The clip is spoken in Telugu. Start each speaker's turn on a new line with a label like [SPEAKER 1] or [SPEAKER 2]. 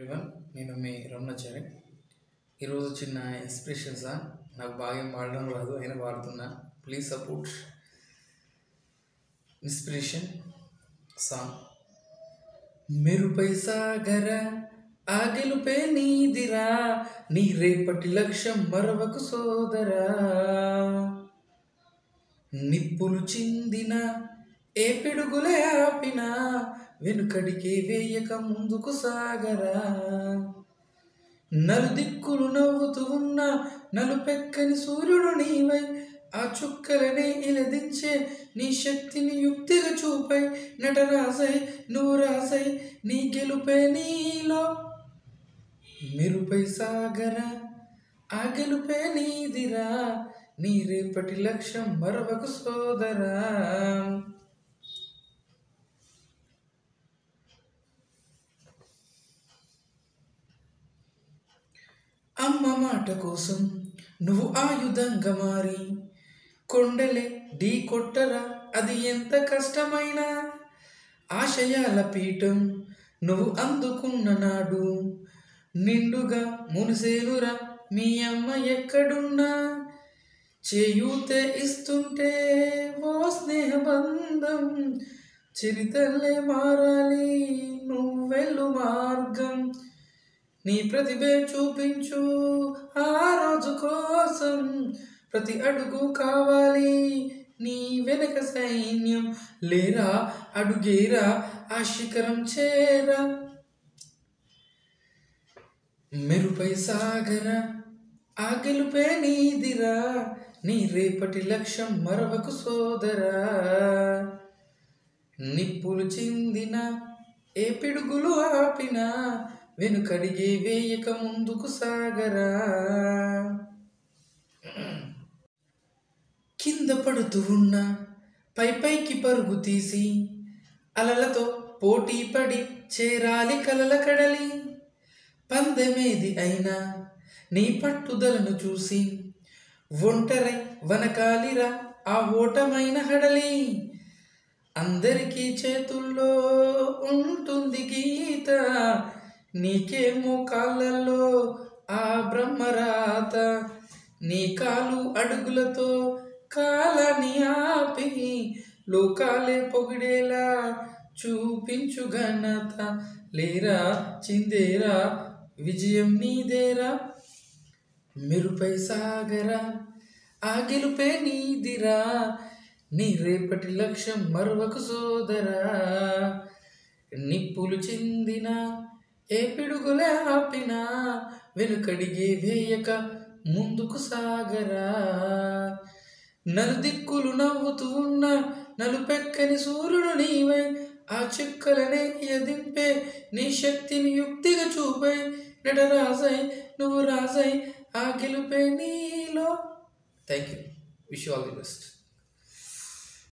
[SPEAKER 1] ఎవ్రీవన్, నేను మీ రమణాచారి. ఈరోజు చిన్న ఇన్స్పిరేషన్ సాంగ్. నాకు బాగా ఏం పాడడం రాదు, అయినా పాడుతున్నా. Please support. Inspiration song. మెరుపై సాగర ఆ గెలుపే నీదిరా, నీ రేపటి లక్ష్యం మరవకు సోదరా. నిప్పులు చిందిన ఏ పిడుగులే ఆపినా, వెనుకడికి వేయక ముందుకు సాగరా. నలుదిక్కులు నవ్వుతూ ఉన్న నలుపెక్కని సూర్యుడు నీవై, ఆ చుక్కలనే ఇలదించే నీ శక్తిని యుక్తిగా చూపై. నటరాసై నువ్వు రాసై నీ గెలుపే నీలో. మెరుపై సాగరా ఆ గెలుపే నీదిరా, నీ రేపటి లక్ష్యం మరవకు సోదరా. అమ్మ మాట కోసం నువ్వు ఆయుధంగా మారి, కొండలే ఢీ కొట్టరా అది ఎంత కష్టమైనా. ఆశయాల పీఠం నువ్వు అందుకున్న నాడు, నిండుగా మునిసేనురా మీ అమ్మ ఎక్కడున్నా. చేయూతే ఇస్తుంటే ఓ స్నేహబంధం, చరితల్లే మారాలి నువ్వెళ్ళు మార్గం. నీ ప్రతిభే చూపించు ఆ రోజు కోసం, ప్రతి అడుగు కావాలి నీ వెనక సైన్యం. లేరా అడుగేరా ఆ శిఖరం చేరా. మెరుపై సాగరా ఆ గెలుపే నీదిరా, నీ రేపటి లక్ష్యం మరవకు సోదరా. నిప్పులు చిందిన ఏ పిడుగులు ఆపినా, వెనుకడిగే వేయక ముందుకు సాగరా. కింద పడుతూ ఉన్న పైకి పరుగు తీసి, అలలతో పోటీ పడి చేరాలి కలల కడలి. పందెమేది అయినా నీ పట్టుదలను చూసి, ఒంటరై వనకాలిరా ఆ ఓటమైన హడలి. అందరికీ చేతుల్లో ఉంటుంది గీత, నీకేమో కాళ్ళల్లో ఆ బ్రహ్మరాత. నీ కాలు అడుగులతో కాలాన్ని ఆపి, లోకాలే పొగిడేలా చూపించు ఘనత. లేరా చిందేరా విజయం నీదేరా. మెరుపై సాగరా ఆ గెలుపే నీదిరా, నీ రేపటి లక్ష్యం మరవకు సోదరా. నిప్పులు చిందిన ఏ పిడుగులే ఆపినా, వెనుకడిగే వేయక ముందుకు సాగరా. నలుదిక్కులు నవ్వుతూ ఉన్న నలుపెక్కని సూర్యుడు నీవై, ఆ చుక్కలనే ఎదింపే నీ శక్తిని యుక్తిగా చూపై. నటరాసై నువ్వు రాసై ఆ గెలుపే నీలో. Thank you. Wish you all the best.